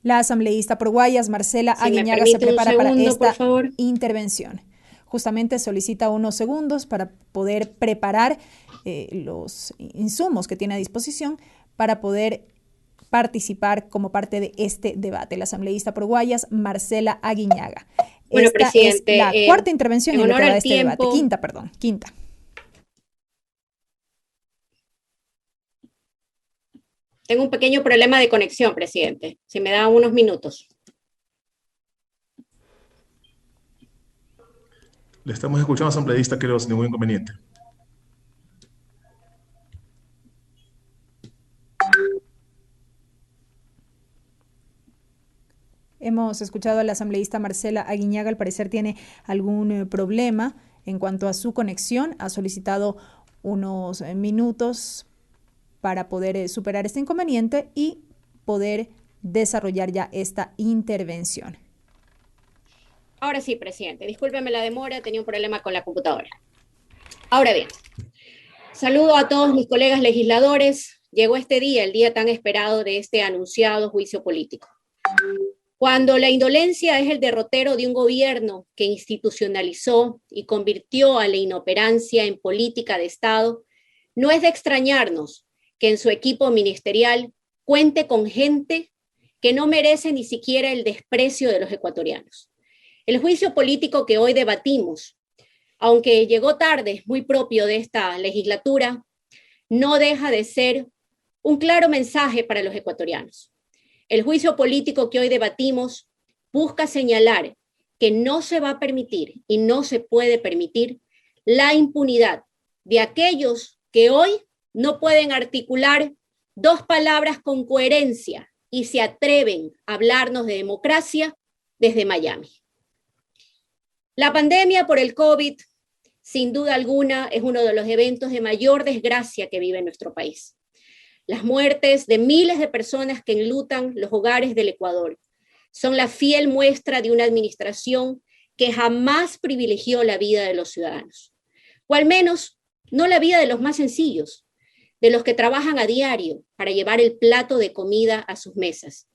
La asambleísta por Guayas, Marcela Si me Aguiñaga, se permite un prepara para segundo, por esta favor. intervención. Justamente solicita unos segundos para poder preparar los insumos que tiene a disposición para poder participar como parte de este debate. La asambleísta por Guayas, Marcela Aguiñaga. Bueno, Esta es la presidente, cuarta intervención en en lo honor que va de al este debate. tiempo, Quinta, perdón, quinta. tengo un pequeño problema de conexión, presidente. Si me da unos minutos. Le estamos escuchando, asambleísta, creo, sin ningún inconveniente. Hemos escuchado a la asambleísta Marcela Aguiñaga, al parecer tiene algún problema en cuanto a su conexión. Ha solicitado unos minutos para poder superar este inconveniente y poder desarrollar ya esta intervención. Ahora sí, presidente, discúlpeme la demora, tenía un problema con la computadora. Ahora bien, saludo a todos mis colegas legisladores. Llegó este día, el día tan esperado de este anunciado juicio político. Cuando la indolencia es el derrotero de un gobierno que institucionalizó y convirtió a la inoperancia en política de Estado, no es de extrañarnos que en su equipo ministerial cuente con gente que no merece ni siquiera el desprecio de los ecuatorianos. El juicio político que hoy debatimos, aunque llegó tarde, muy propio de esta legislatura, no deja de ser un claro mensaje para los ecuatorianos. El juicio político que hoy debatimos busca señalar que no se va a permitir y no se puede permitir la impunidad de aquellos que hoy no pueden articular dos palabras con coherencia y se atreven a hablarnos de democracia desde Miami. La pandemia por el COVID, sin duda alguna, es uno de los eventos de mayor desgracia que vive nuestro país. Las muertes de miles de personas que enlutan los hogares del Ecuador son la fiel muestra de una administración que jamás privilegió la vida de los ciudadanos, o al menos no la vida de los más sencillos, de los que trabajan a diario para llevar el plato de comida a sus mesas,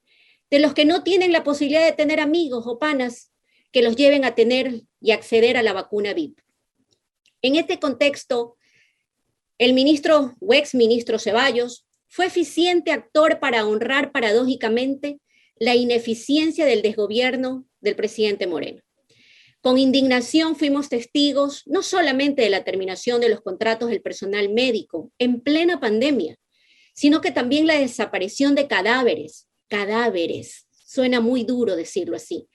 de los que no tienen la posibilidad de tener amigos o panas que los lleven a tener y acceder a la vacuna VIP. En este contexto, el ministro o exministro Ceballos fue eficiente actor para honrar paradójicamente la ineficiencia del desgobierno del presidente Moreno. Con indignación fuimos testigos no solamente de la terminación de los contratos del personal médico en plena pandemia, sino que también la desaparición de cadáveres, suena muy duro decirlo así,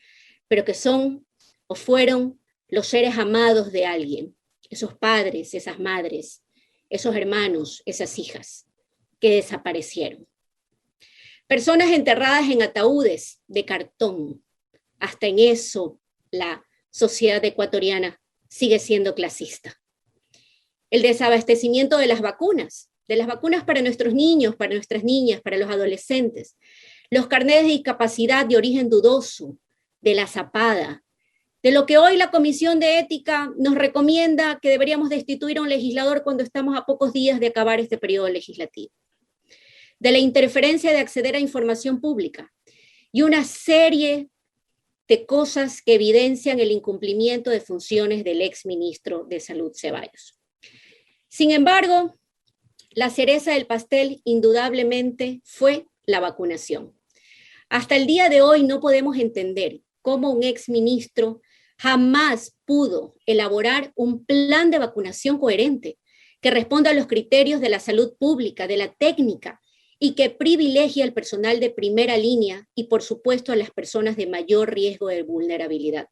pero que son o fueron los seres amados de alguien, esos padres, esas madres, esos hermanos, esas hijas que desaparecieron. Personas enterradas en ataúdes de cartón. Hasta en eso la sociedad ecuatoriana sigue siendo clasista. El desabastecimiento de las vacunas para nuestros niños, para nuestras niñas, para los adolescentes, los carnets de discapacidad de origen dudoso, de la zapada, de lo que hoy la Comisión de Ética nos recomienda que deberíamos destituir a un legislador cuando estamos a pocos días de acabar este periodo legislativo, de la interferencia de acceder a información pública y una serie de cosas que evidencian el incumplimiento de funciones del exministro de Salud Ceballos. Sin embargo, la cereza del pastel indudablemente fue la vacunación. Hasta el día de hoy no podemos entender cómo un exministro jamás pudo elaborar un plan de vacunación coherente que responda a los criterios de la salud pública, de la técnica, y que privilegie al personal de primera línea y, por supuesto, a las personas de mayor riesgo de vulnerabilidad.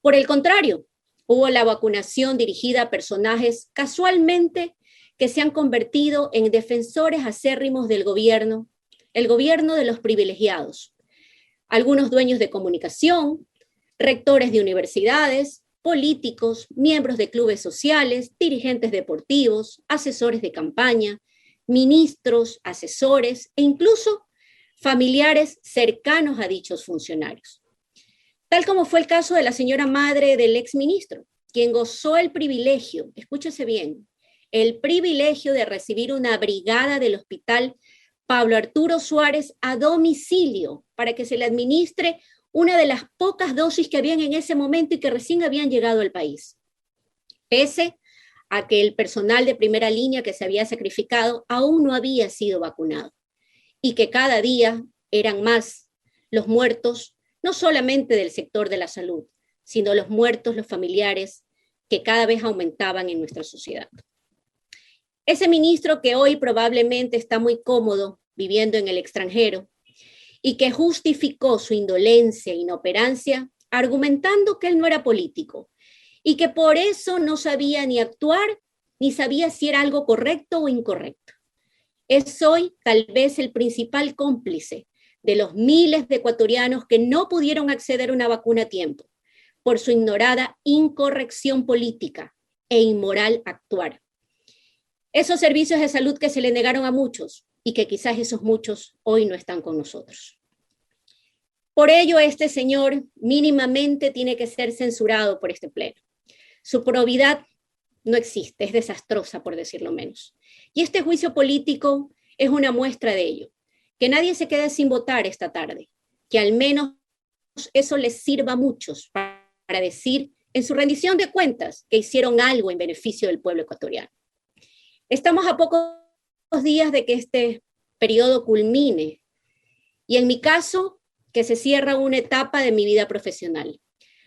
Por el contrario, hubo la vacunación dirigida a personajes casualmente que se han convertido en defensores acérrimos del gobierno, el gobierno de los privilegiados. Algunos dueños de comunicación, rectores de universidades, políticos, miembros de clubes sociales, dirigentes deportivos, asesores de campaña, ministros, asesores e incluso familiares cercanos a dichos funcionarios. Tal como fue el caso de la señora madre del exministro, quien gozó el privilegio, escúchese bien, el privilegio de recibir una brigada del hospital Pablo Arturo Suárez a domicilio para que se le administre una de las pocas dosis que habían en ese momento y que recién habían llegado al país. Pese a que el personal de primera línea que se había sacrificado aún no había sido vacunado y que cada día eran más los muertos, no solamente del sector de la salud, sino los muertos, los familiares, que cada vez aumentaban en nuestra sociedad. Ese ministro que hoy probablemente está muy cómodo viviendo en el extranjero y que justificó su indolencia e inoperancia argumentando que él no era político y que por eso no sabía ni actuar ni sabía si era algo correcto o incorrecto. Es hoy tal vez el principal cómplice de los miles de ecuatorianos que no pudieron acceder a una vacuna a tiempo por su ignorada incorrección política e inmoral actuar. Esos servicios de salud que se le negaron a muchos y que quizás esos muchos hoy no están con nosotros. Por ello, este señor mínimamente tiene que ser censurado por este pleno. Su probidad no existe, es desastrosa por decirlo menos. Y este juicio político es una muestra de ello. Que nadie se quede sin votar esta tarde, que al menos eso les sirva a muchos para decir en su rendición de cuentas que hicieron algo en beneficio del pueblo ecuatoriano. Estamos a pocos días de que este periodo culmine y en mi caso que se cierra una etapa de mi vida profesional,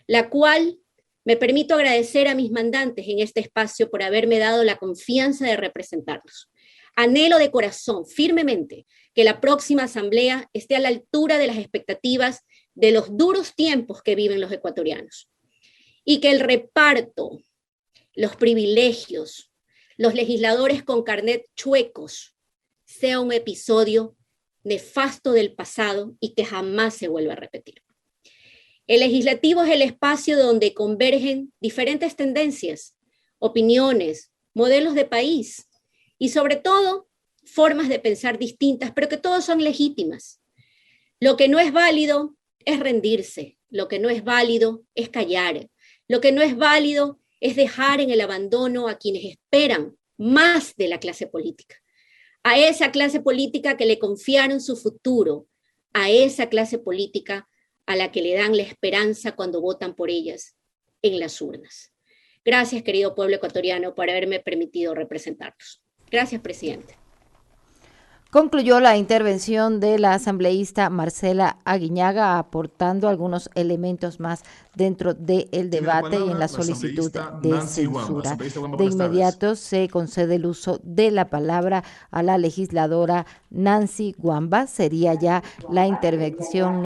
la cual me permito agradecer a mis mandantes en este espacio por haberme dado la confianza de representarlos. Anhelo de corazón, firmemente, que la próxima asamblea esté a la altura de las expectativas de los duros tiempos que viven los ecuatorianos y que el reparto, los privilegios, los legisladores con carnet chuecos sea un episodio nefasto del pasado y que jamás se vuelva a repetir. El legislativo es el espacio donde convergen diferentes tendencias, opiniones, modelos de país y sobre todo formas de pensar distintas, pero que todas son legítimas. Lo que no es válido es rendirse, lo que no es válido es callar, lo que no es válido es dejar en el abandono a quienes esperan más de la clase política, a esa clase política que le confiaron su futuro, a esa clase política a la que le dan la esperanza cuando votan por ellas en las urnas. Gracias, querido pueblo ecuatoriano, por haberme permitido representarlos. Gracias, presidente. Concluyó la intervención de la asambleísta Marcela Aguiñaga, aportando algunos elementos más dentro del debate y en la solicitud de censura. De inmediato se concede el uso de la palabra a la legisladora Nancy Guamba. Sería ya la intervención